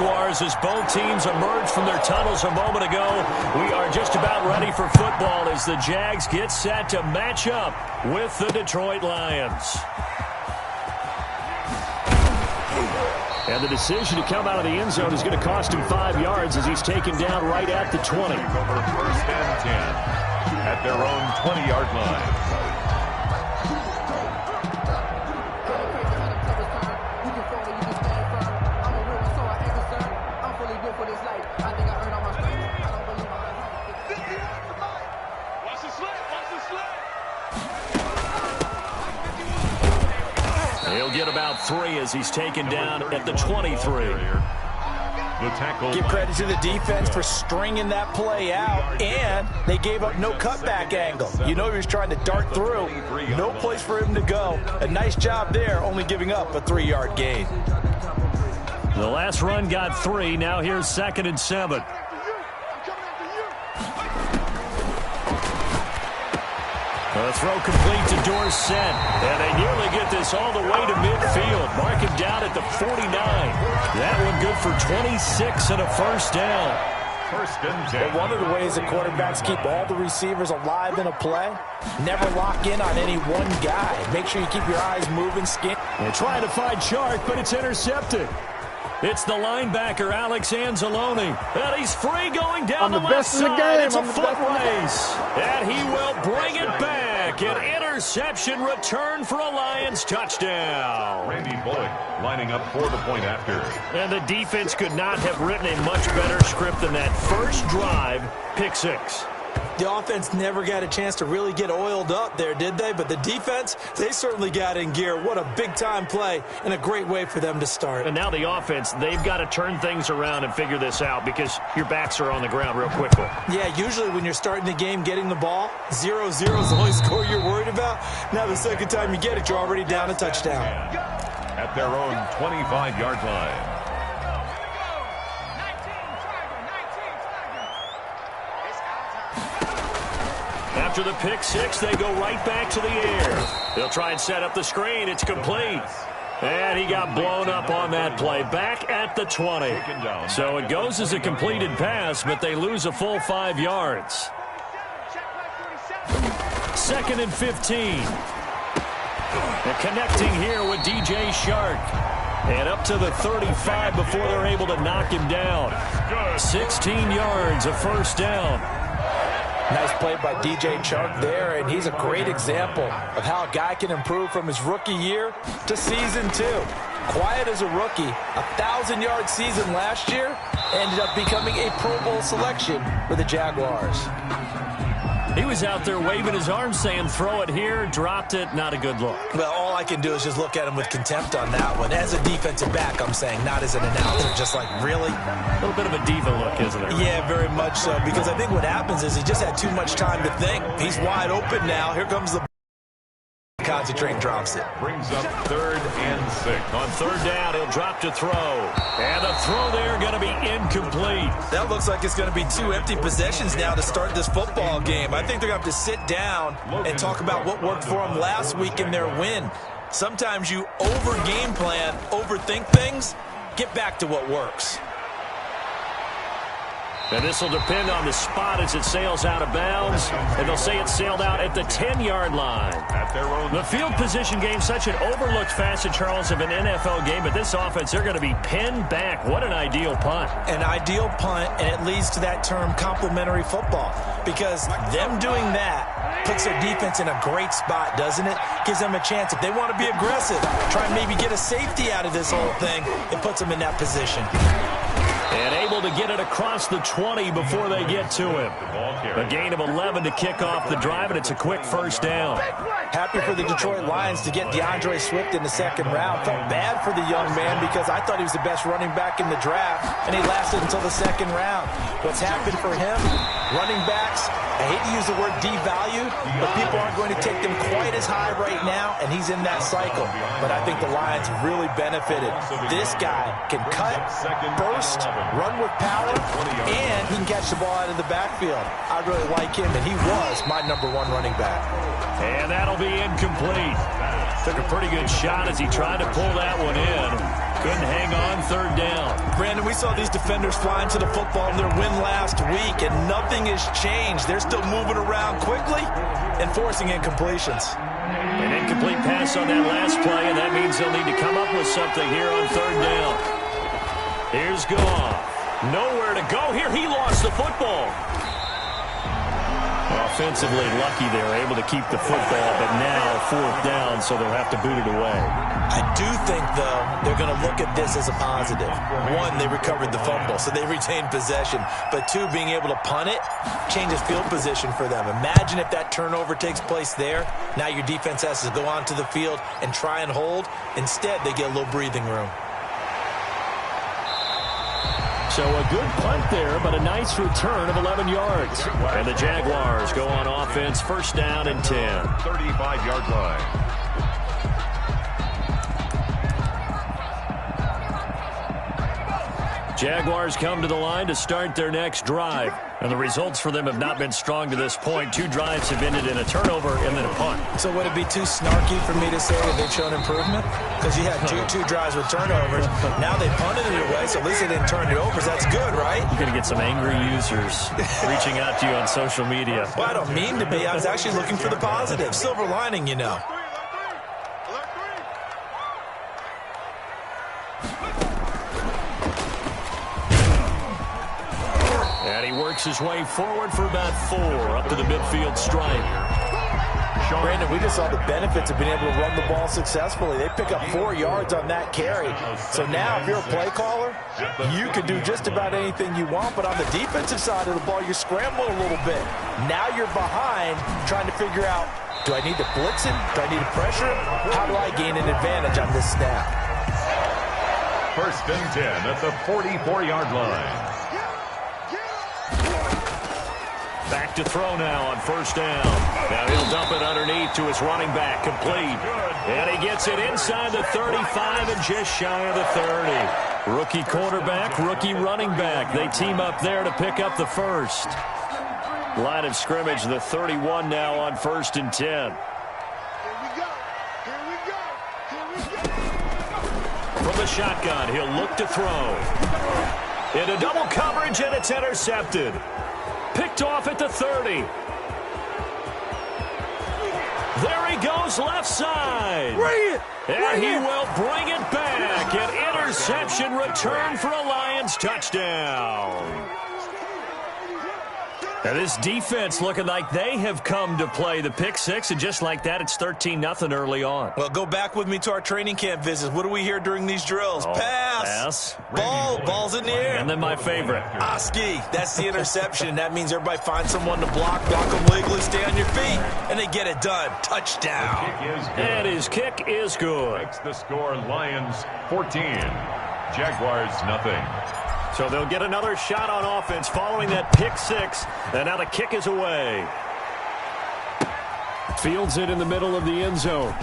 Jaguars as both teams emerge from their tunnels a moment ago. We are just about ready for football as the Jags get set to match up with the Detroit Lions. And the decision to come out of the end zone is going to cost him 5 yards as he's taken down right at the 20. Over 1st and 10 at their own 20-yard line. He'll get about 3 as he's taken down at the 23. Give credit to the defense for stringing that play out, and they gave up no cutback angle. You know he was trying to dart through. No place for him to go. A nice job there, only giving up a 3-yard gain. The last run got 3. Now here's 2nd and 7. The throw complete to Dorsett, and they nearly get this all the way to midfield. Mark him down at the 49. That one good for 26 and a first down. 1st and 10. But one of the ways that quarterbacks keep all the receivers alive in a play, never lock in on any one guy. Make sure you keep your eyes moving, They're trying to find Chark, but it's intercepted. It's the linebacker, Alex Anzalone. And he's free going down the left side. It's a foot race. And he will bring it back. An interception return for a Lions touchdown. Randy Bullock lining up for the point after. And the defense could not have written a much better script than that first drive, pick 6. The offense never got a chance to really get oiled up there, did they? But the defense, they certainly got in gear. What a big-time play and a great way for them to start. And now the offense, they've got to turn things around and figure this out because your backs are on the ground real quickly. Yeah, usually when you're starting the game getting the ball, 0-0 is the only score you're worried about. Now the second time you get it, you're already down a touchdown. At their own 25-yard line. After the pick 6, they go right back to the air. They'll try and set up the screen. It's complete. And he got blown up on that play. Back at the 20. So it goes as a completed pass, but they lose a full 5 yards. 2nd and 15. They're connecting here with DJ Chark. And up to the 35 before they're able to knock him down. 16 yards, a first down. Nice play by DJ Chark there, and he's a great example of how a guy can improve from his rookie year to season 2. Quiet as a rookie, 1,000-yard season last year, ended up becoming a Pro Bowl selection for the Jaguars. He was out there waving his arms saying, throw it here, dropped it, not a good look. Well, all I can do is just look at him with contempt on that one. As a defensive back, I'm saying, not as an announcer. Just like, really? A little bit of a diva look, isn't there? Yeah, very much so, because I think what happens is he just had too much time to think. He's wide open now. Here comes the concentrate, drops it. Brings up 3rd and 6. On 3rd down, he'll drop to throw. And the throw there going to be incomplete. That looks like it's going to be 2 empty possessions now to start this football game. I think they're going to have to sit down and talk about what worked for them last week in their win. Sometimes you over-game plan, overthink things, get back to what works. And this will depend on the spot as it sails out of bounds. And they'll say it sailed out at the 10-yard line. At their own. The field position game, such an overlooked facet, Charles, of an NFL game. But this offense, they're going to be pinned back. What an ideal punt. An ideal punt, and it leads to that term complementary football. Because them doing that puts their defense in a great spot, doesn't it? Gives them a chance. If they want to be aggressive, try and maybe get a safety out of this whole thing, it puts them in that position. And able to get it across the 20 before they get to him. A gain of 11 to kick off the drive, and it's a quick first down. Happy for the Detroit Lions to get DeAndre Swift in the 2nd round. Felt bad for the young man because I thought he was the best running back in the draft, and he lasted until the 2nd round. What's happened for him? Running backs, I hate to use the word devalued, but people aren't going to take them quite as high right now, and he's in that cycle. But I think the Lions really benefited. This guy can cut, burst, run with power, and he can catch the ball out of the backfield. I really like him, and he was my #1 running back. And that'll be incomplete. Took a pretty good shot as he tried to pull that one in. Couldn't hang on, third down. Brandon, we saw these defenders flying to the football in their win last week, and nothing has changed. They're still moving around quickly and forcing incompletions. An incomplete pass on that last play, and that means they'll need to come up with something here on third down. Here's Goff. Nowhere to go here. He lost the football. Offensively lucky they were able to keep the football, but now fourth down, so they'll have to boot it away. I do think, though, they're going to look at this as a positive. One, they recovered the fumble, so they retained possession. But two, being able to punt it changes field position for them. Imagine if that turnover takes place there. Now your defense has to go onto the field and try and hold. Instead, they get a little breathing room. So a good punt there, but a nice return of 11 yards. And the Jaguars go on offense, first down and 10. 35-yard line. Jaguars come to the line to start their next drive. And the results for them have not been strong to this point. 2 drives have ended in a turnover and then a punt. So would it be too snarky for me to say that they've shown improvement? Because you had two drives with turnovers. Now they punted it away, so at least they didn't turn it over. So that's good, right? You're going to get some angry users reaching out to you on social media. Well, I don't mean to be. I was actually looking for the positive. Silver lining, you know. And he works his way forward for about 4 up to the midfield stripe. Brandon, we just saw the benefits of being able to run the ball successfully. They pick up 4 yards on that carry. So now if you're a play caller, you can do just about anything you want. But on the defensive side of the ball, you scramble a little bit. Now you're behind trying to figure out, do I need to blitz him? Do I need to pressure him? How do I gain an advantage on this snap? First and 10 at the 44-yard line. Back to throw now on first down. Now he'll dump it underneath to his running back, complete. And he gets it inside the 35 and just shy of the 30. Rookie quarterback, rookie running back. They team up there to pick up the first. Line of scrimmage, the 31 now on first and 10. From the shotgun, he'll look to throw. Into double coverage, and it's intercepted. Picked off at the 30. There he goes, left side. Bring it! And he will bring it back. An interception return for a Lions touchdown. Now this defense looking like they have come to play the pick six, and just like that, it's 13-0 early on. Well, go back with me to our training camp visits. What do we hear during these drills? Pass. Ball's in the air. And then my favorite. Oski, that's the interception. That means everybody finds someone to block them legally, stay on your feet, and they get it done. Touchdown. And his kick is good. Makes the score Lions 14. Jaguars nothing. So they'll get another shot on offense following that pick six. And now the kick is away. Fields it in the middle of the end zone.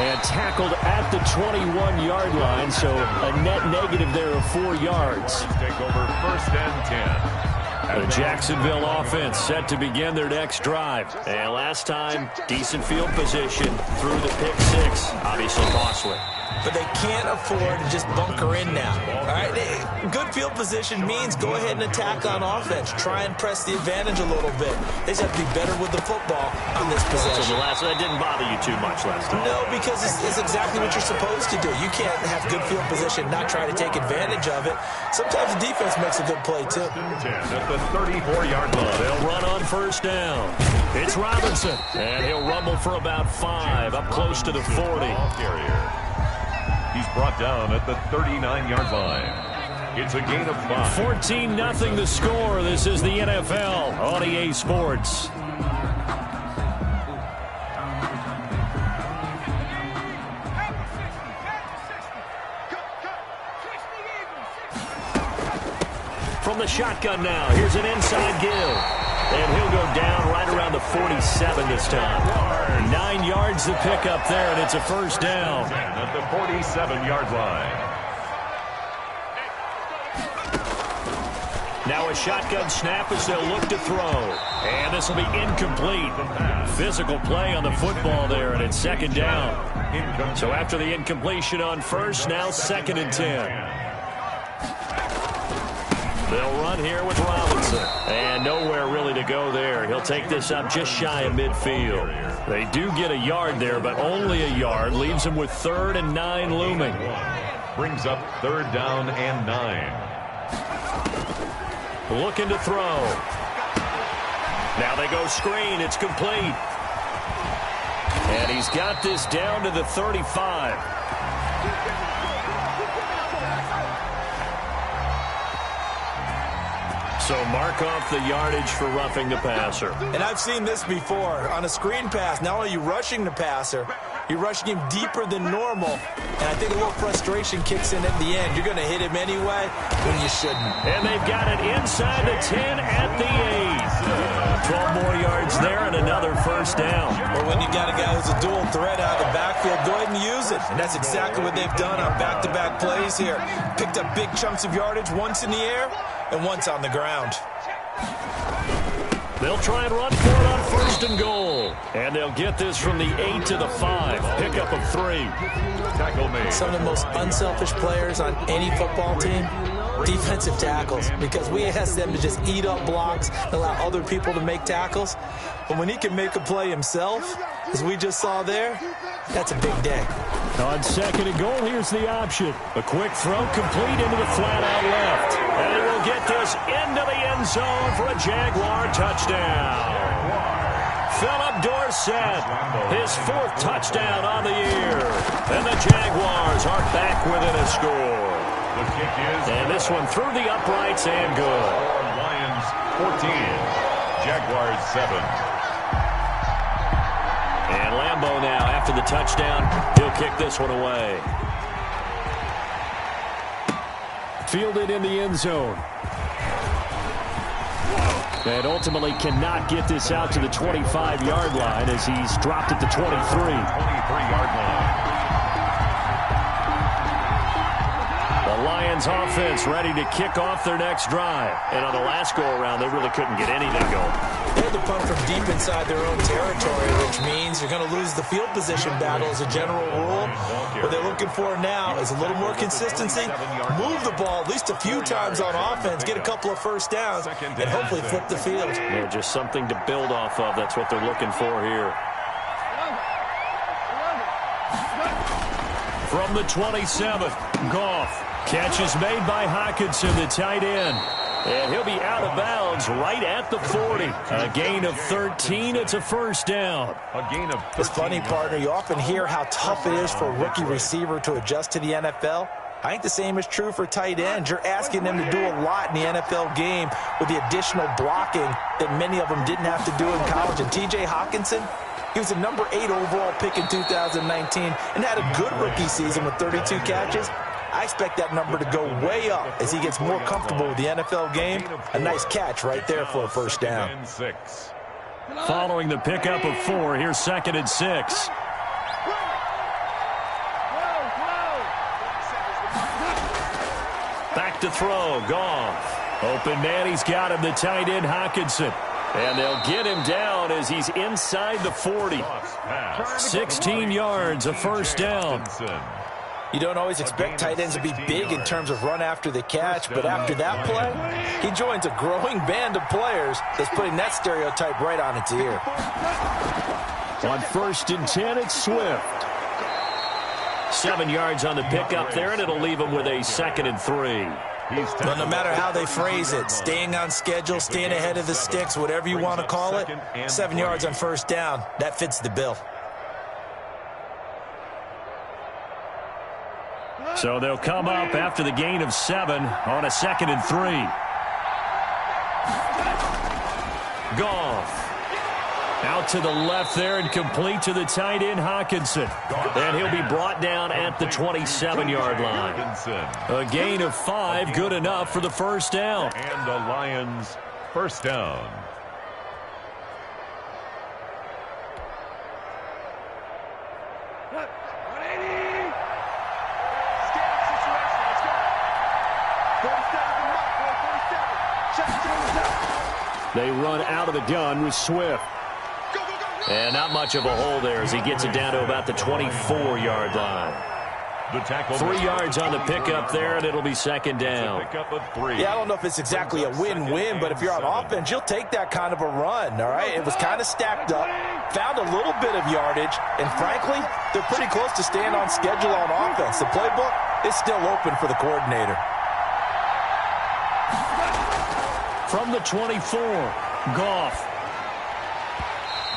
And tackled at the 21-yard line. So a net negative there of 4 yards. Take over first and 10. The Jacksonville offense set to begin their next drive. And last time, decent field position through the pick six. Obviously costly. But they can't afford to just bunker in now. All right, good field position means go ahead and attack on offense. Try and press the advantage a little bit. They just have to be better with the football on this possession. So that didn't bother you too much last time. No, because it's exactly what you're supposed to do. You can't have good field position, not try to take advantage of it. Sometimes the defense makes a good play too. 10 at the 34-yard line. They'll run on first down. It's Robinson, and he'll rumble for about 5 up close to the 40. He's brought down at the 39-yard line. It's a gain of 5. 14-0 the score. This is the NFL on EA Sports. From the shotgun now, here's an inside give. And he'll go down right around the 47 this time. 9 yards to pick up there, and it's a first down. At the 47-yard line. Now a shotgun snap as they'll look to throw. And this will be incomplete. Physical play on the football there, and it's second down. So after the incompletion on first, now 2nd and 10. They'll run here with Robinson. And nowhere really to go there. He'll take this up just shy of midfield. They do get a yard there, but only a yard. Leaves them with 3rd and 9 looming. Brings up 3rd down and 9. Looking to throw. Now they go screen. It's complete. And he's got this down to the 35. So mark off the yardage for roughing the passer. And I've seen this before. On a screen pass, not only are you rushing the passer, you're rushing him deeper than normal. And I think a little frustration kicks in at the end. You're going to hit him anyway when you shouldn't. And they've got it inside the 10 at the 8. 12 more yards there and another first down. Or when you got a guy who's a dual threat out of the backfield, go ahead and use it. And that's exactly what they've done on back-to-back plays here. Picked up big chunks of yardage, once in the air and once on the ground. They'll try and run for it on 1st and goal. And they'll get this from the 8 to the 5. Pickup of 3. Tackle made. Some of the most unselfish players on any football team, defensive tackles, because we ask them to just eat up blocks and allow other people to make tackles. But when he can make a play himself, as we just saw there, that's a big day. On 2nd and goal, here's the option. A quick throw complete into the flat out left. And he will get this into the end zone for a Jaguar touchdown. Philip Dorsett, his 4th touchdown on the year. And the Jaguars are back within a score. The kick is... And this one through the uprights and good. Lions 14, Jaguars 7. And Lambeau now, after the touchdown, he'll kick this one away. Fielded in the end zone. And ultimately cannot get this out to the 25-yard line as he's dropped at the 23. 23-yard line. The Lions offense ready to kick off their next drive. And on the last go-around, they really couldn't get anything going. They had to punt from deep inside their own territory, which means you're going to lose the field position battle as a general rule. What they're looking for now is a little more consistency, move the ball at least a few times on offense, get a couple of first downs, and hopefully flip the field. Yeah, just something to build off of. That's what they're looking for here. From the 27, Goff. Catch is made by Hockenson, the tight end. And he'll be out of bounds right at the 40. A gain of 13. It's a first down. A gain of 13. It's funny, partner. You often hear how tough it is for a rookie receiver to adjust to the NFL. I think the same is true for tight ends. You're asking them to do a lot in the NFL game with the additional blocking that many of them didn't have to do in college. And T.J. Hockenson, he was a number 8 overall pick in 2019 and had a good rookie season with 32 catches. I expect that number to go way up as he gets more comfortable with the NFL game. A nice catch right there for a first down. Following the pickup of 4, here's 2nd and 6. Back to throw, Goff. Open man, he's got him, the tight end, Hockenson. And they'll get him down as he's inside the 40. 16 yards, a first down. You don't always expect tight ends to be big in terms of run after the catch, but after that play, he joins a growing band of players that's putting that stereotype right on its ear. On 1st and 10, it's Swift. 7 yards on the pickup there, and it'll leave him with a 2nd and 3. Well, no matter how they phrase it, staying on schedule, staying ahead of the sticks, whatever you want to call it, 7 yards on first down, that fits the bill. So they'll come up after the gain of 7 on a 2nd and 3. Goff. Out to the left there and complete to the tight end, Hockenson. And he'll be brought down at the 27-yard line. A gain of 5, good enough for the first down. And the Lions first down. They run out of the gun with Swift. And not much of a hole there as he gets it down to about the 24-yard line. The tackle 3 yards on the pickup there, and it'll be second down. Pickup of 3. Yeah, I don't know if it's exactly a win-win, but if you're on offense, you'll take that kind of a run, all right? It was kind of stacked up, found a little bit of yardage, and frankly, they're pretty close to staying on schedule on offense. The playbook is still open for the coordinator. From the 24, Goff.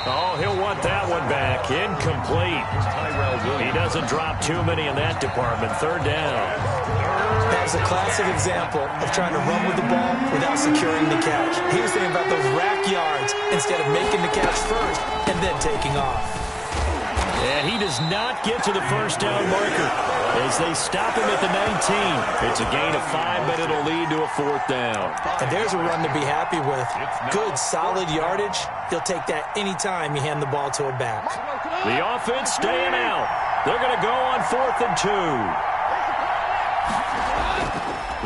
Oh, he'll want that one back. Incomplete. He doesn't drop too many in that department. Third down. That's a classic example of trying to run with the ball without securing the catch. He was thinking about those rack yards instead of making the catch first and then taking off. And he does not get to the first down marker as they stop him at the 19. It's a gain of 5, but it'll lead to a 4th down. And there's a run to be happy with. Good, solid yardage. He'll take that anytime you hand the ball to a back. The offense staying out. They're going to go on 4th and 2.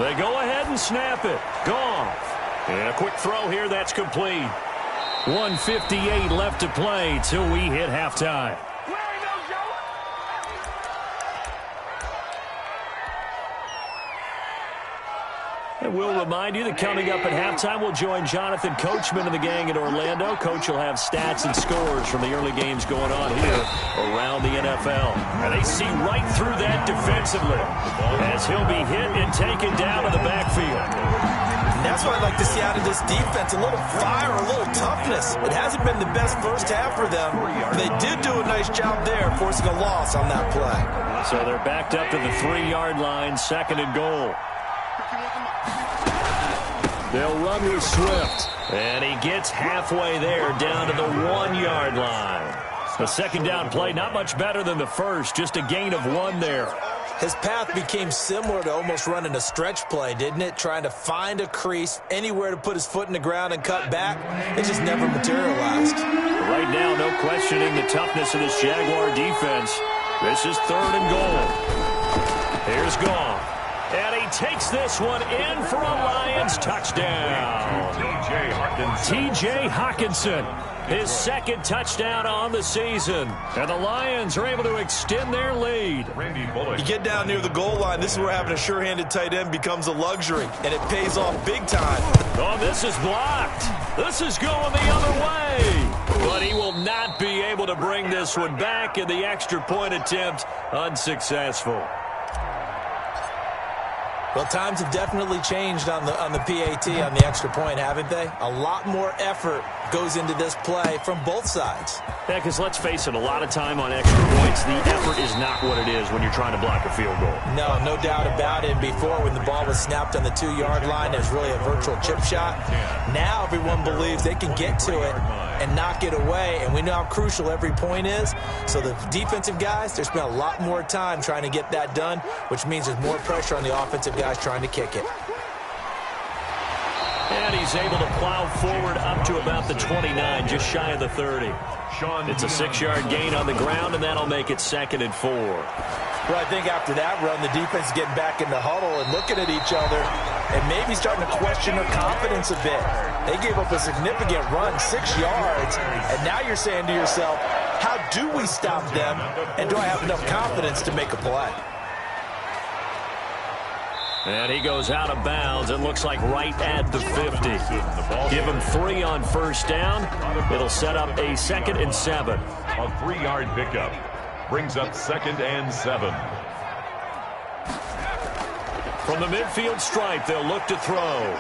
They go ahead and snap it. Goff. And a quick throw here that's complete. 1:58 left to play till we hit halftime. And we'll remind you that coming up at halftime, we'll join Jonathan Coachman and the gang in Orlando. Coach will have stats and scores from the early games going on here around the NFL. And they see right through that defensively as he'll be hit and taken down in the backfield. And that's what I'd like to see out of this defense, a little fire, a little toughness. It hasn't been the best first half for them. They did do a nice job there, forcing a loss on that play. So they're backed up to the 3-yard line, 2nd and goal. They'll run with Swift. And he gets halfway there down to the 1-yard line. The second down play, not much better than the first, just a gain of 1 there. His path became similar to almost running a stretch play, didn't it? Trying to find a crease, anywhere to put his foot in the ground and cut back. It just never materialized. Right now, no questioning the toughness of this Jaguar defense. This is 3rd and goal. Here's Goff. And he takes this one in for a Lions touchdown. T.J. Hockenson, his 2nd touchdown on the season. And the Lions are able to extend their lead. You get down near the goal line, this is where having a sure-handed tight end becomes a luxury, and it pays off big time. Oh, this is blocked. This is going the other way. But he will not be able to bring this one back, and the extra point attempt unsuccessful. Well, times have definitely changed on the PAT, on the extra point, haven't they? A lot more effort goes into this play from both sides. Yeah, because let's face it, a lot of time on extra points, the effort is not what it is when you're trying to block a field goal. No doubt about it. Before, when the ball was snapped on the 2-yard line, it was really a virtual chip shot. Now everyone believes they can get to it and knock it away, and we know how crucial every point is. So the defensive guys, they spent a lot more time trying to get that done, which means there's more pressure on the offensive guys trying to kick it. And he's able to plow forward up to about the 29, just shy of the 30. It's a 6-yard gain on the ground, and that'll make it 2nd and 4. Well, I think after that run, the defense is getting back in the huddle and looking at each other and maybe starting to question their confidence a bit. They gave up a significant run, 6 yards, and now you're saying to yourself, how do we stop them, and do I have enough confidence to make a play? And he goes out of bounds. It looks like right at the 50. Give him 3 on first down. It'll set up a 2nd and 7. A 3-yard pickup brings up 2nd and 7. From the midfield stripe, they'll look to throw.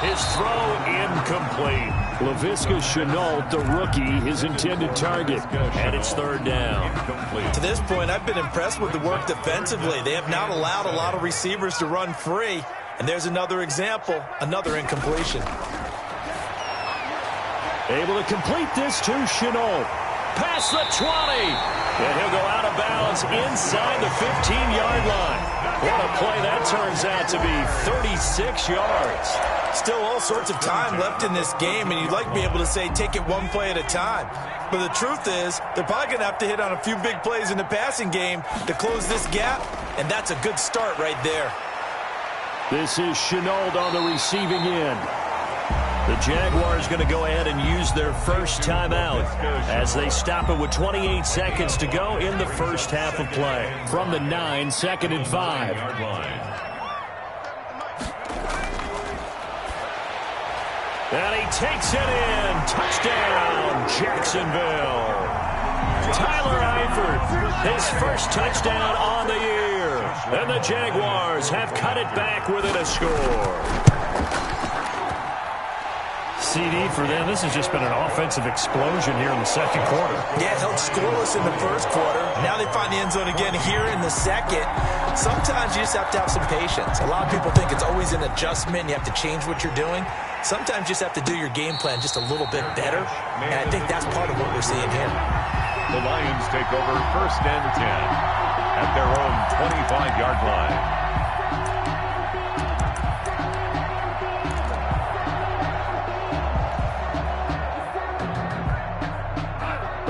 His throw incomplete. Laviska Shenault, the rookie, his intended target. And it's 3rd down. To this point, I've been impressed with the work defensively. They have not allowed a lot of receivers to run free. And there's another example, another incompletion. Able to complete this to Shenault. Past the 20. And he'll go out of bounds inside the 15-yard line. What a play that turns out to be, 36 yards. Still all sorts of time left in this game, and you'd like to be able to say take it one play at a time. But the truth is, they're probably going to have to hit on a few big plays in the passing game to close this gap, and that's a good start right there. This is Shenault on the receiving end. The Jaguars going to go ahead and use their first timeout as they stop it with 28 seconds to go in the first half of play. From the 9, 2nd and 5. And he takes it in. Touchdown, Jacksonville. Tyler Eifert, his first touchdown on the year. And the Jaguars have cut it back within a score. CD for them. This has just been an offensive explosion here in the second quarter. Yeah, held scoreless in the first quarter. Now they find the end zone again here in the second. Sometimes you just have to have some patience. A lot of people think it's always an adjustment. You have to change what you're doing. Sometimes you just have to do your game plan just a little bit better. And I think that's part of what we're seeing here. The Lions take over 1st and 10 at their own 25-yard line.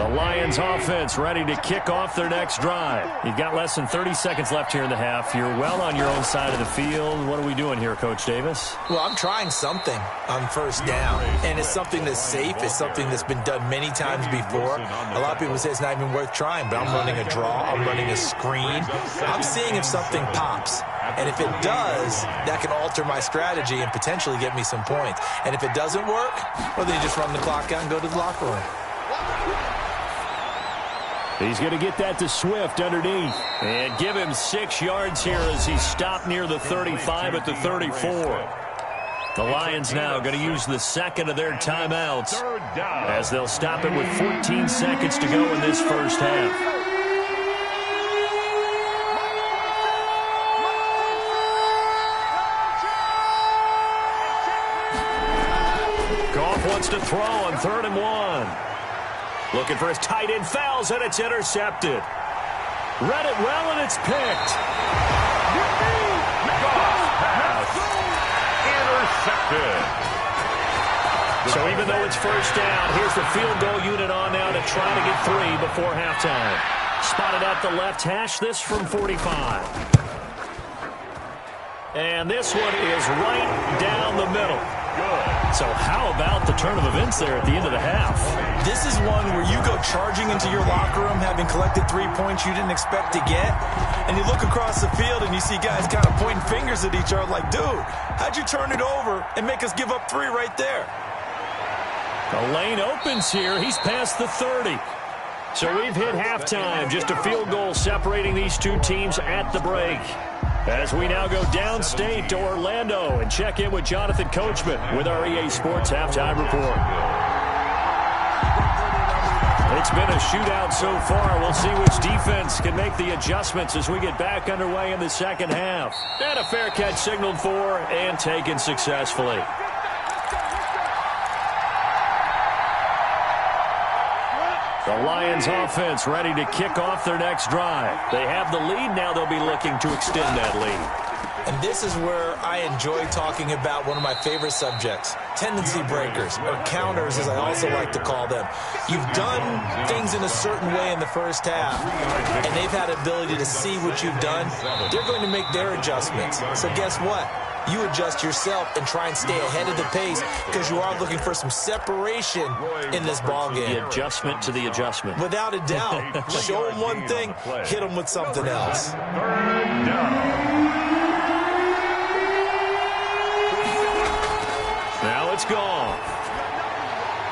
Lions offense ready to kick off their next drive. You've got less than 30 seconds left here in the half. You're well on your own side of the field. What are we doing here, Coach Davis? Well, I'm trying something on 1st down, and it's something that's safe. It's something that's been done many times before. A lot of people say it's not even worth trying, but I'm running a draw. I'm running a screen. I'm seeing if something pops. And if it does, that can alter my strategy and potentially get me some points. And if it doesn't work, well, then you just run the clock out and go to the locker room. He's going to get that to Swift underneath. And give him 6 yards here as he's stopped near the 35 at the 34. The Lions now going to use the second of their timeouts as they'll stop it with 14 seconds to go in this first half. Goff wants to throw on 3rd and 1. Looking for his tight end, fouls, and it's intercepted. Read it well, and it's picked. Pass. Intercepted. So even though it's 1st down, here's the field goal unit on now to try to get 3 before halftime. Spotted at the left hash, this from 45. And this one is right down the middle. Good. So how about the turn of events there at the end of the half? This is one where you go charging into your locker room having collected 3 points you didn't expect to get, and you look across the field and you see guys kind of pointing fingers at each other like, dude, how'd you turn it over and make us give up 3 right there? The lane opens here. He's past the 30. So we've hit halftime. Just a field goal separating these two teams at the break. As we now go downstate to Orlando and check in with Jonathan Coachman with our EA Sports Halftime Report. It's been a shootout so far. We'll see which defense can make the adjustments as we get back underway in the second half. And a fair catch signaled for and taken successfully. The Lions offense ready to kick off their next drive. They have the lead. Now they'll be looking to extend that lead. And this is where I enjoy talking about one of my favorite subjects, tendency breakers, or counters as I also like to call them. You've done things in a certain way in the first half, and they've had ability to see what you've done. They're going to make their adjustments. So guess what? You adjust yourself and try and stay ahead of the pace because you are looking for some separation in this ball game. The adjustment to the adjustment. Without a doubt. Show them one thing, hit them with something else. Now it's gone.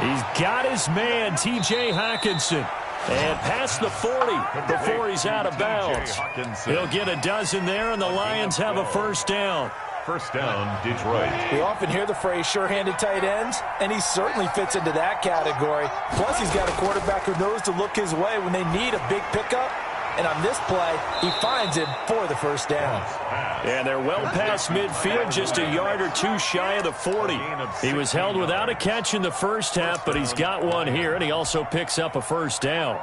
He's got his man, T.J. Hockenson. And past the 40 before he's out of bounds. He'll get a dozen there, and the Lions have a first down. First down, Detroit. We often hear the phrase sure-handed tight ends, and he certainly fits into that category. Plus, he's got a quarterback who knows to look his way when they need a big pickup. And on this play, he finds him for the first down. And they're well past midfield, just a yard or two shy of the 40. He was held without a catch in the first half, but he's got one here, and he also picks up a first down.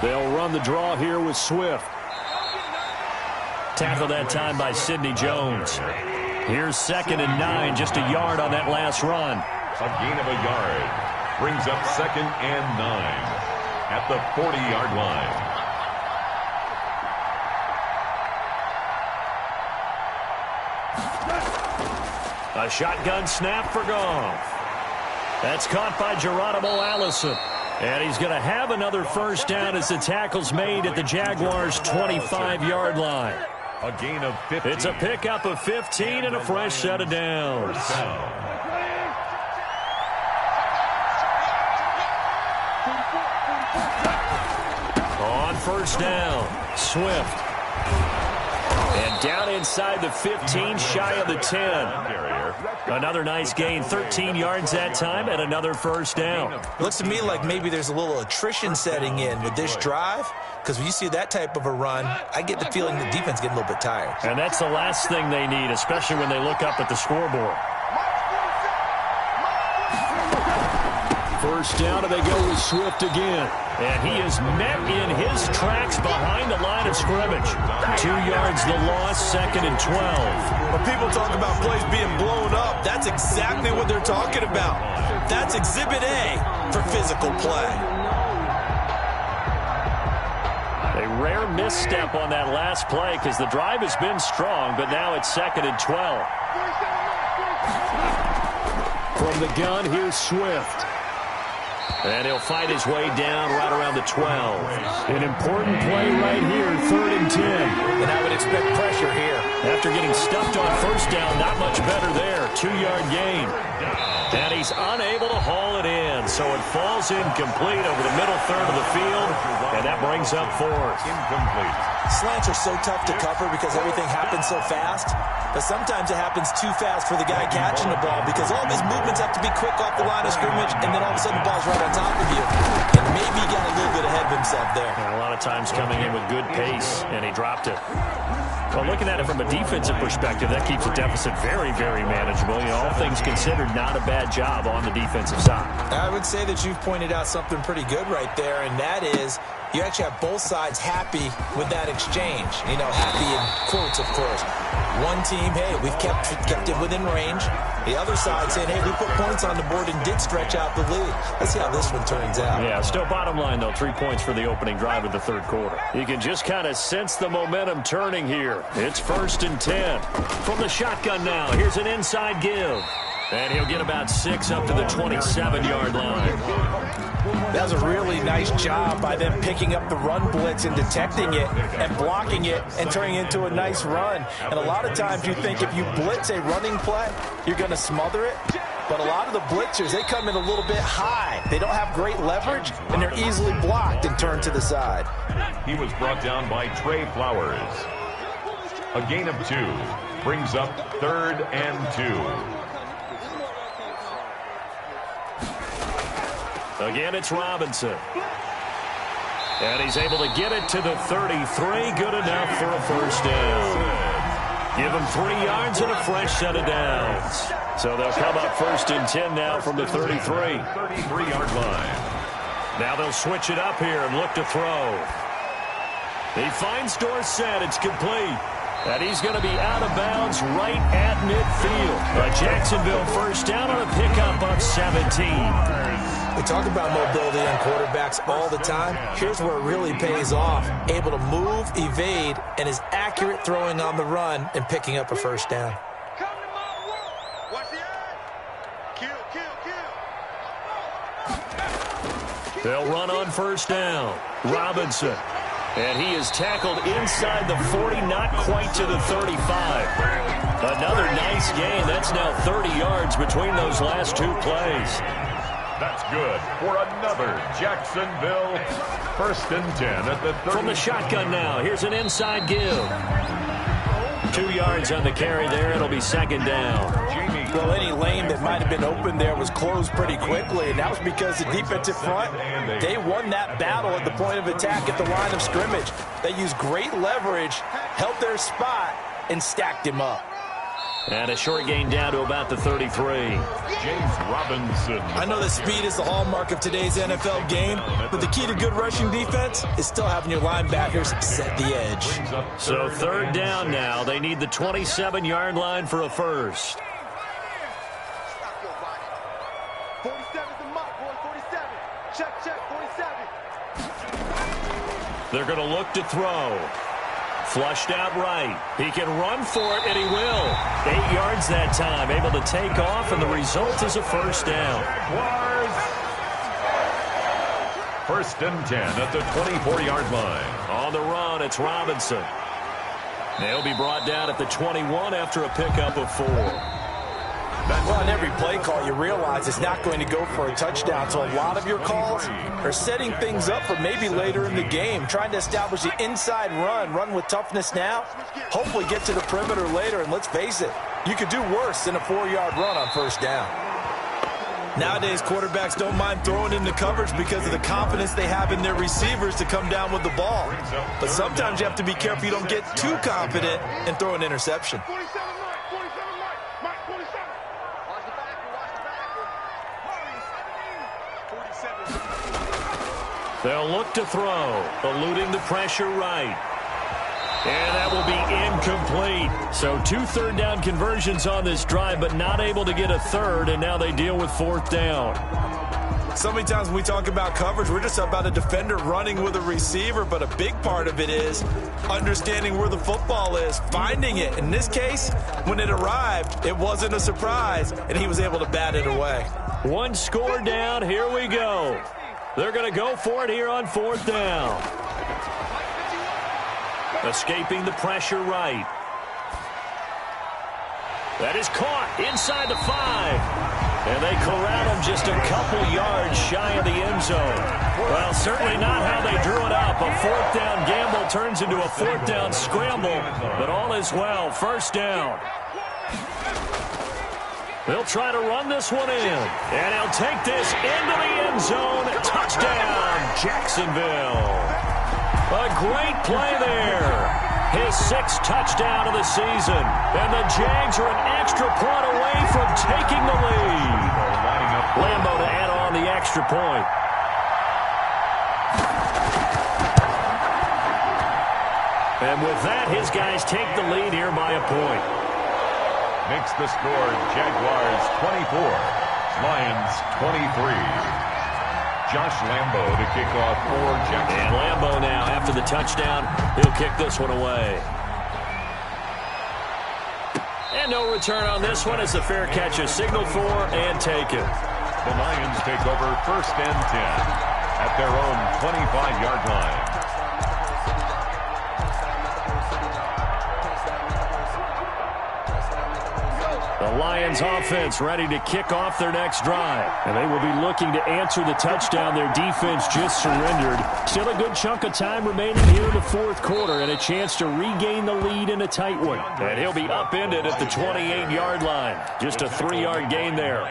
They'll run the draw here with Swift. Tackled that time by Sidney Jones. Here's 2nd and 9, just a yard on that last run. A gain of a yard. Brings up 2nd and 9 at the 40-yard line. A shotgun snap for Goff. That's caught by Geronimo Allison. And he's going to have another first down as the tackle's made at the Jaguars' 25-yard line. A gain of 15. It's a pickup of 15 and a fresh set of downs. On first down, Swift. And down inside the 15, shy of the 10. Another nice gain, 13 yards that time, and another first down. Looks to me like maybe there's a little attrition setting in with this drive, because when you see that type of a run, I get the feeling the defense getting a little bit tired. And that's the last thing they need, especially when they look up at the scoreboard. First down, and they go with Swift again. And he is met in his tracks behind the line of scrimmage. 2 yards the loss, 2nd and 12. When people talk about plays being blown up, that's exactly what they're talking about. That's Exhibit A for physical play. A rare misstep on that last play because the drive has been strong, but now it's 2nd and 12. From the gun, here's Swift. And he'll fight his way down right around the 12. An important play right here, 3rd and 10. And I would expect pressure here. After getting stuffed on first down, not much better there. 2-yard gain. And he's unable to haul it in. So it falls incomplete over the middle third of the field. And that brings up 4th. Incomplete. Slants are so tough to cover because everything happens so fast. But sometimes it happens too fast for the guy catching the ball because all of his movements have to be quick off the line of scrimmage, and then all of a sudden the ball's right on top of you. And maybe he got a little bit ahead of himself there. And a lot of times coming in with good pace, and he dropped it. Well, looking at it from a defensive perspective, that keeps the deficit very, very manageable. You know, all things considered, not a bad job on the defensive side. I would say that you've pointed out something pretty good right there, and that is you actually have both sides happy with that exchange. You know, happy in quotes, of course. One team, hey, we've kept it within range. The other side saying, hey, we put points on the board and did stretch out the lead. Let's see how this one turns out. Yeah, still bottom line, though, 3 points for the opening drive of the third quarter. You can just kind of sense the momentum turning here. It's 1st and 10. From the shotgun now, here's an inside give. And he'll get about 6 up to the 27-yard line. That was a really nice job by them picking up the run blitz and detecting it and blocking it and turning it into a nice run. And a lot of times you think if you blitz a running play, you're going to smother it. But a lot of the blitzers, they come in a little bit high. They don't have great leverage, and they're easily blocked and turned to the side. He was brought down by Trey Flowers. A gain of 2 brings up 3rd and 2. Again, it's Robinson. And he's able to get it to the 33. Good enough for a first down. Give him 3 yards and a fresh set of downs. So they'll come up 1st and 10 now from the 33. 33-yard line. Now they'll switch it up here and look to throw. He finds Dorsett. It's complete. And he's going to be out of bounds right at midfield. A Jacksonville first down on a pickup of 17. We talk about mobility on quarterbacks all the time. Here's where it really pays off. Able to move, evade, and is accurate throwing on the run and picking up a first down. They'll run on first down. Robinson. And he is tackled inside the 40, not quite to the 35. Another nice gain. That's now 30 yards between those last 2 plays. That's good for another Jacksonville 1st and 10 at the 30. From the shotgun now, here's an inside give. 2 yards on the carry there. It'll be 2nd down. Well, any lane that might have been open there was closed pretty quickly, and that was because the defensive front, they won that battle at the point of attack at the line of scrimmage. They used great leverage, held their spot, and stacked him up. And a short gain down to about the 33. James Robinson. I know that speed is the hallmark of today's NFL game, but the key to good rushing defense is still having your linebackers set the edge. So 3rd down now. They need the 27-yard line for a first. They're going to look to throw. Flushed out right. He can run for it, and he will. 8 yards that time. Able to take off, and the result is a first down. First and 10 at the 24-yard line. On the run, it's Robinson. They'll be brought down at the 21 after a pickup of 4. Well, on every play call, you realize it's not going to go for a touchdown. So a lot of your calls are setting things up for maybe later in the game, trying to establish the inside run with toughness now, hopefully get to the perimeter later. And let's face it, you could do worse than a 4-yard run on first down. Nowadays, quarterbacks don't mind throwing into coverage because of the confidence they have in their receivers to come down with the ball. But sometimes you have to be careful you don't get too confident and throw an interception. They'll look to throw, eluding the pressure right. And that will be incomplete. So 2 third-down conversions on this drive, but not able to get a third, and now they deal with 4th down. So many times when we talk about coverage, we're just about a defender running with a receiver, but a big part of it is understanding where the football is, finding it. In this case, when it arrived, it wasn't a surprise, and he was able to bat it away. 1 score down. Here we go. They're going to go for it here on 4th down. Escaping the pressure right. That is caught inside the 5. And they corral him just a couple yards shy of the end zone. Well, certainly not how they drew it up. A 4th down gamble turns into a 4th down scramble. But all is well. First down. They'll try to run this one in. And he'll take this into the end zone. Touchdown, Jacksonville. A great play there. His 6th touchdown of the season. And the Jags are an extra point away from taking the lead. Lambo to add on the extra point. And with that, his guys take the lead here by a point. Makes the score Jaguars 24, Lions 23. Josh Lambo to kick off for Jacksonville. And Lambo now, after the touchdown, he'll kick this one away. And no return on this one as the fair catch is signaled for and taken. The Lions take over first and 10 at their own 25-yard line. The Lions offense ready to kick off their next drive. And they will be looking to answer the touchdown their defense just surrendered. Still a good chunk of time remaining here in the 4th quarter and a chance to regain the lead in a tight one. And he'll be upended at the 28-yard line. Just a 3-yard gain there.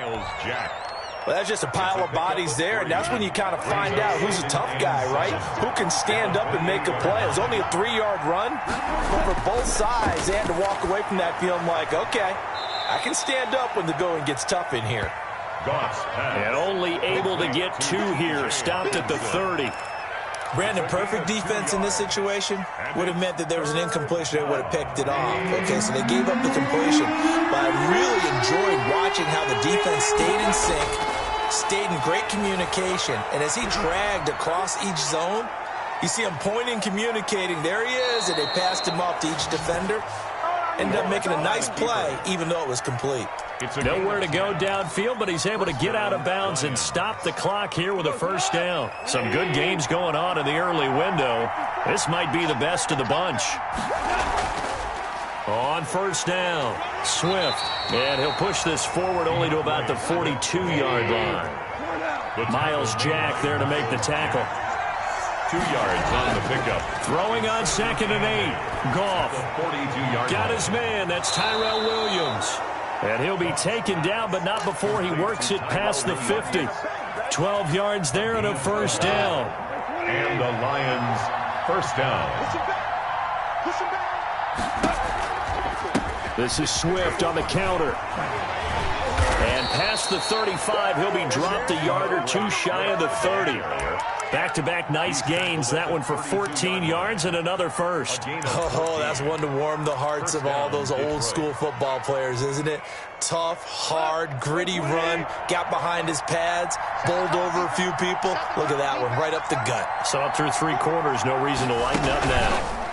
Well, that's just a pile of bodies there, and that's when you kind of find out who's a tough guy, right? Who can stand up and make a play. It was only a 3-yard run, but for both sides, they had to walk away from that feeling like, okay, I can stand up when the going gets tough in here. And only able to get 2 here, stopped at the 30. Brandon, perfect defense in this situation would have meant that there was an incompletion. They would have picked it off. Okay, so they gave up the completion. But I really enjoyed watching how the defense stayed in sync, stayed in great communication. And as he dragged across each zone, you see him pointing, communicating. There he is, and they passed him off to each defender. Ended up making a nice play, even though it was complete. Nowhere to go downfield, but he's able to get out of bounds and stop the clock here with a first down. Some good games going on in the early window. This might be the best of the bunch. On first down, Swift. And he'll push this forward only to about the 42-yard line. Miles Jack there to make the tackle. 2 yards on the pickup. Throwing on 2nd and 8. Goff. 42-yard got his man. That's Tyrell Williams. And he'll be taken down, but not before he works it past the 50. 12 yards there and a first down. And the Lions first down. This is Swift on the counter. And past the 35, he'll be dropped a yard or 2 shy of the 30. Back-to-back nice gains. That one for 14 yards and another first. Oh, that's one to warm the hearts of all those old-school football players, isn't it? Tough, hard, gritty run. Got behind his pads, bowled over a few people. Look at that one, right up the gut. Saw it through 3 quarters. No reason to lighten up now.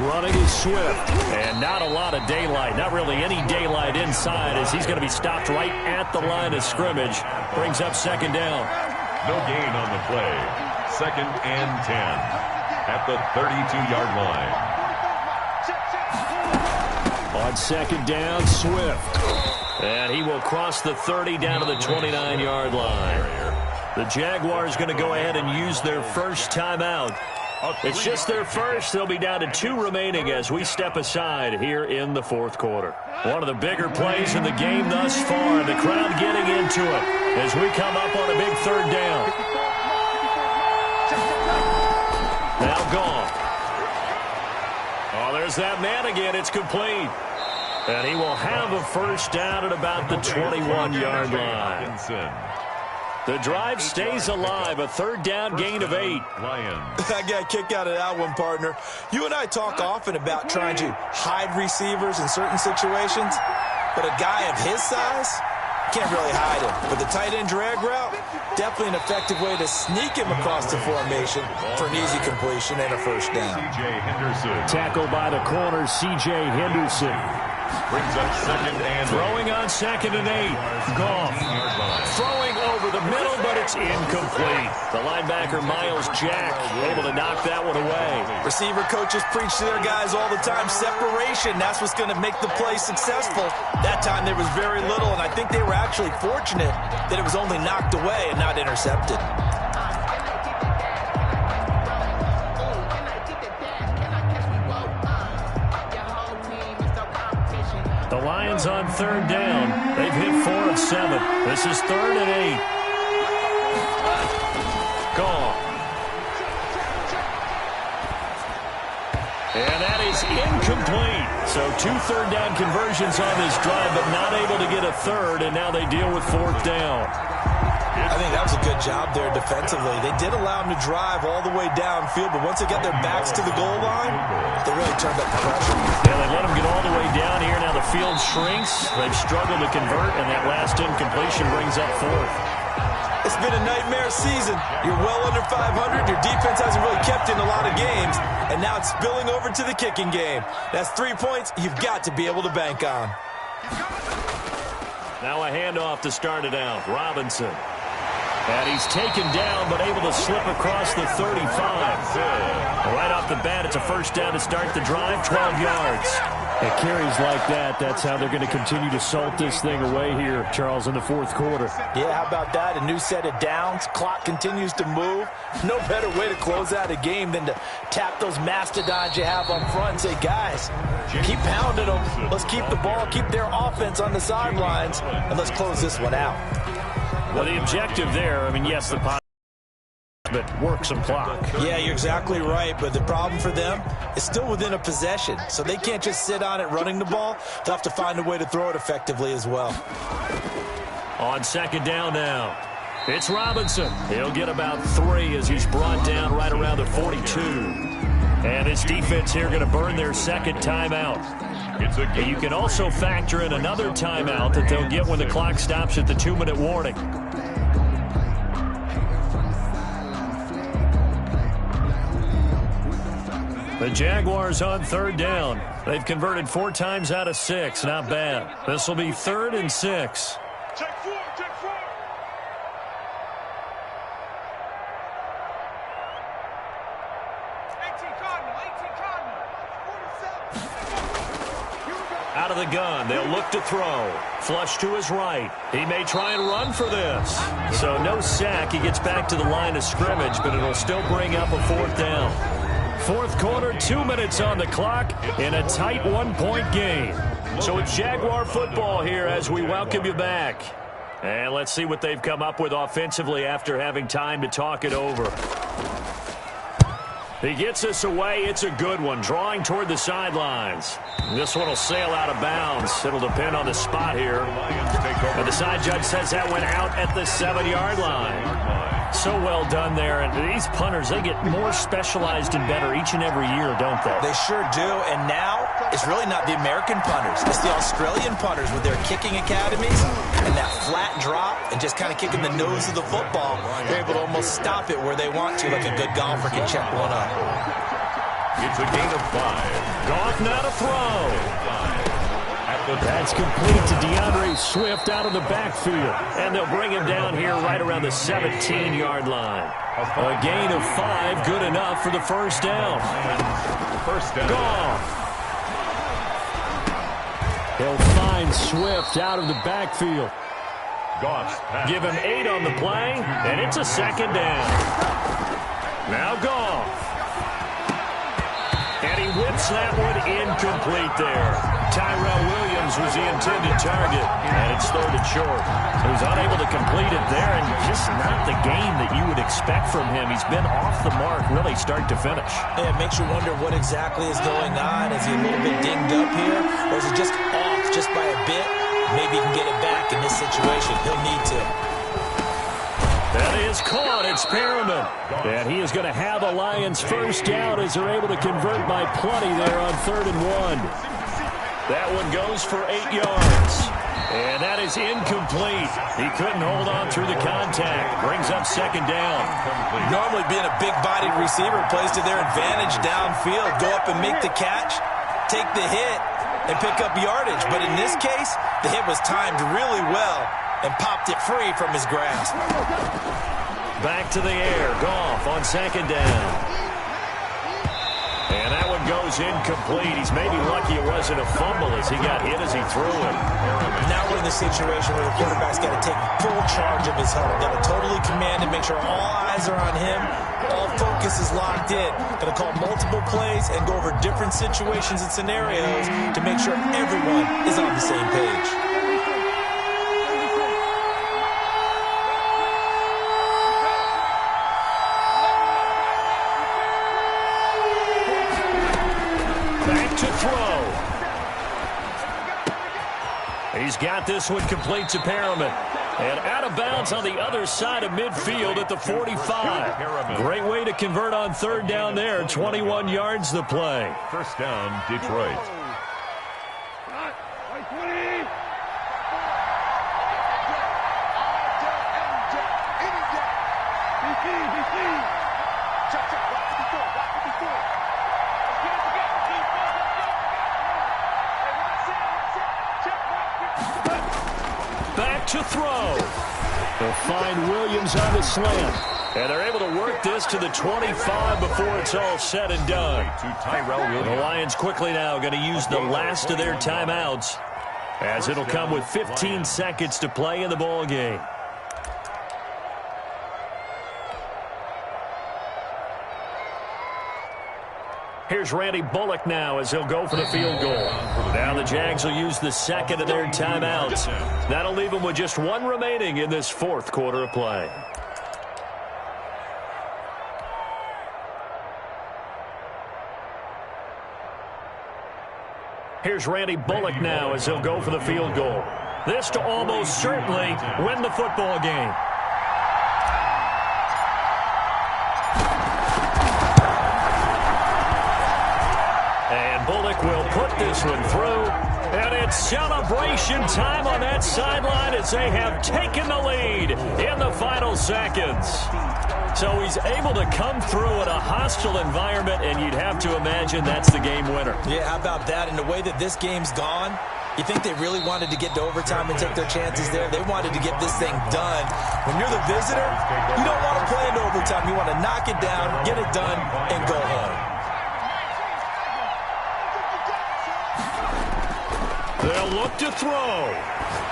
Running is Swift, and not a lot of daylight. Not really any daylight inside as he's going to be stopped right at the line of scrimmage. Brings up second down. No gain on the play. 2nd and 10 at the 32-yard line. On second down, Swift. And he will cross the 30 down to the 29-yard line. The Jaguars going to go ahead and use their first timeout. It's just their first. They'll be down to 2 remaining as we step aside here in the 4th quarter. One of the bigger plays in the game thus far. The crowd getting into it as we come up on a big 3rd down. Now gone. Oh, there's that man again. It's complete. And he will have a first down at about the 21-yard line. The drive stays alive. A 3rd down gain of 8. I got a kick out of that one, partner. You and I talk often about trying to hide receivers in certain situations, but a guy of his size can't really hide him. With the tight end drag route, definitely an effective way to sneak him across the formation for an easy completion and a first down. Tackled by the corner, C.J. Henderson. Brings up 2nd and 8. Throwing on 2nd and 8. Goff. Throwing over the middle, but it's incomplete. The linebacker, Miles Jack, able to knock that one away. Receiver coaches preach to their guys all the time. Separation, that's what's going to make the play successful. That time there was very little, and I think they were actually fortunate that it was only knocked away and not intercepted. The Lions on 3rd down. They've hit 4 of 7. This is 3rd and 8. Gone. And that is incomplete. So 2 3rd down conversions on this drive, but not able to get a 3rd, and now they deal with 4th down. I think that was a good job there defensively. They did allow them to drive all the way downfield, but once they got their backs to the goal line, they really turned up the pressure. Yeah, they let them get all the way down here. Now the field shrinks. They've struggled to convert, and that last incompletion brings up 4th. It's been a nightmare season. You're well under 500. Your defense hasn't really kept in a lot of games, and now it's spilling over to the kicking game. That's 3 points you've got to be able to bank on. Now a handoff to start it out. Robinson. And he's taken down, but able to slip across the 35. Right off the bat, it's a first down to start the drive, 12 yards. It carries like that. That's how they're going to continue to salt this thing away here, Charles, in the 4th quarter. Yeah, how about that? A new set of downs. Clock continues to move. No better way to close out a game than to tap those mastodons you have on front and say, guys, keep pounding them. Let's keep the ball, keep their offense on the sidelines, and let's close this one out. Well, the objective there, I mean, yes, the pot, but work some clock. Yeah, you're exactly right, but the problem for them is still within a possession, so they can't just sit on it running the ball. They'll have to find a way to throw it effectively as well. On 2nd down now, it's Robinson. He'll get about 3 as he's brought down right around the 42. And his defense here going to burn their 2nd timeout. You can also factor in another timeout that they'll get when the clock stops at the 2-minute warning. The Jaguars on 3rd down. They've converted 4 times out of 6. Not bad. This will be 3rd and 6. Out of the gun, they'll look to throw. Flush to his right. He may try and run for this. So no sack. He gets back to the line of scrimmage, but it'll still bring up a 4th down. 4th quarter, 2 minutes on the clock in a tight 1-point game. So it's Jaguar football here as we welcome you back. And let's see what they've come up with offensively after having time to talk it over. He gets us away. It's a good one. Drawing toward the sidelines. This one will sail out of bounds. It'll depend on the spot here. And the side judge says that went out at the 7-yard line. So well done there. And these punters, they get more specialized and better each and every year, don't they? They sure do. And now it's really not the American punters. It's the Australian punters with their kicking academies and that flat drop and just kind of kicking the nose of the football. They're able to almost stop it where they want to, like a good golfer can check one up. It's a gain of 5. Goff now to throw. That's complete to DeAndre Swift out of the backfield. And they'll bring him down here right around the 17-yard line. A gain of 5, good enough for the first down. First down. Goff. He'll find Swift out of the backfield. Give him 8 on the play, and it's a second down. Now Goff. And he whips that one incomplete there. Tyrell Williams was the intended target, and it's 3rd and short. He was unable to complete it there, and just not the game that you would expect from him. He's been off the mark really start to finish. Yeah, it makes you wonder what exactly is going on. Is he a little bit dinged up here, or is he just off just by a bit? Maybe he can get it back in this situation. He'll need to. That is caught. It's Perriman. And he is going to have a Lions first down as they're able to convert by plenty there on 3rd and 1. That one goes for 8 yards. And that is incomplete. He couldn't hold on through the contact. Brings up second down. Normally being a big-bodied receiver plays to their advantage downfield. Go up and make the catch, take the hit, and pick up yardage. But in this case, the hit was timed really well and popped it free from his grasp. Back to the air. Goff on second down. And that one goes incomplete. He's maybe lucky it wasn't a fumble as he got hit as he threw it. Now we're in the situation where the quarterback's got to take full charge of his huddle. Got to totally command and make sure all eyes are on him. All focus is locked in. Got to call multiple plays and go over different situations and scenarios to make sure everyone is on the same page. He's got this one complete to Perriman. And out of bounds on the other side of midfield at the 45. Great way to convert on 3rd down there. 21 yards the play. First down, Detroit. Back to throw. They'll find Williams on the slant. And they're able to work this to the 25 before it's all said and done. The Lions quickly now going to use the last of their timeouts, as it'll come with 15 seconds to play in the ball game. Here's Randy Bullock now as he'll go for the field goal. Now the Jags will use the second of their timeouts. That'll leave them with just one remaining in this 4th quarter of play. Here's Randy Bullock now as he'll go for the field goal. This to almost certainly win the football game. And Bullock will put this one through. And it's celebration time on that sideline as they have taken the lead in the final seconds. So he's able to come through in a hostile environment, and you'd have to imagine that's the game winner. Yeah, how about that? And the way that this game's gone, you think they really wanted to get to overtime and take their chances there? They wanted to get this thing done. When you're the visitor, you don't want to play into overtime. You want to knock it down, get it done, and go home. They'll look to throw.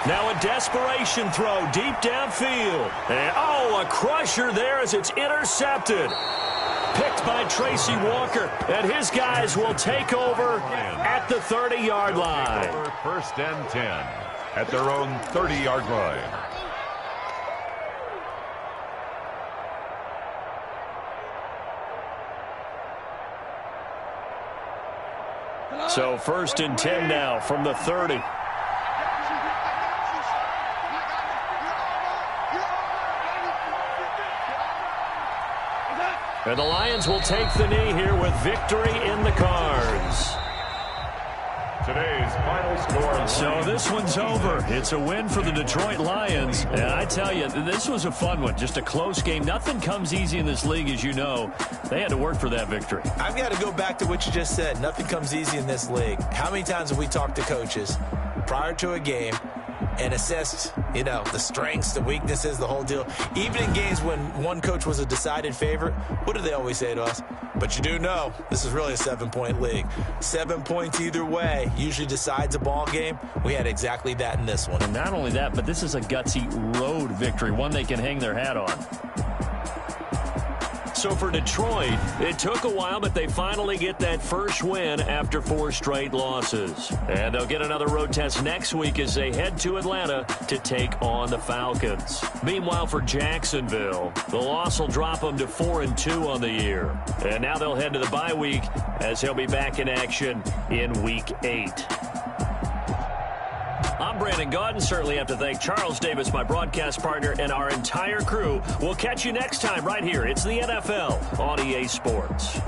Now a desperation throw deep downfield. And, a crusher there as it's intercepted. Picked by Tracy Walker. And his guys will take over at the 30-yard line. First and 10 at their own 30-yard line. So 1st and 10 now from the 30. And the Lions will take the knee here with victory in the cards. Today's final score. So this one's over. It's a win for the Detroit Lions. And I tell you, this was a fun one. Just a close game. Nothing comes easy in this league, as you know. They had to work for that victory. I've got to go back to what you just said. Nothing comes easy in this league. How many times have we talked to coaches prior to a game and assessed, the strengths, the weaknesses, the whole deal? Even in games when one coach was a decided favorite, what do they always say to us? But you do know this is really a 7-point league. 7 points either way usually decides a ball game. We had exactly that in this one. And not only that, but this is a gutsy road victory, one they can hang their hat on. So for Detroit, it took a while, but they finally get that first win after 4 straight losses. And they'll get another road test next week as they head to Atlanta to take on the Falcons. Meanwhile, for Jacksonville, the loss will drop them to 4-2 on the year. And now they'll head to the bye week as they'll be back in action in Week 8. I'm Brandon Gaudin. Certainly have to thank Charles Davis, my broadcast partner, and our entire crew. We'll catch you next time right here. It's the NFL on EA Sports.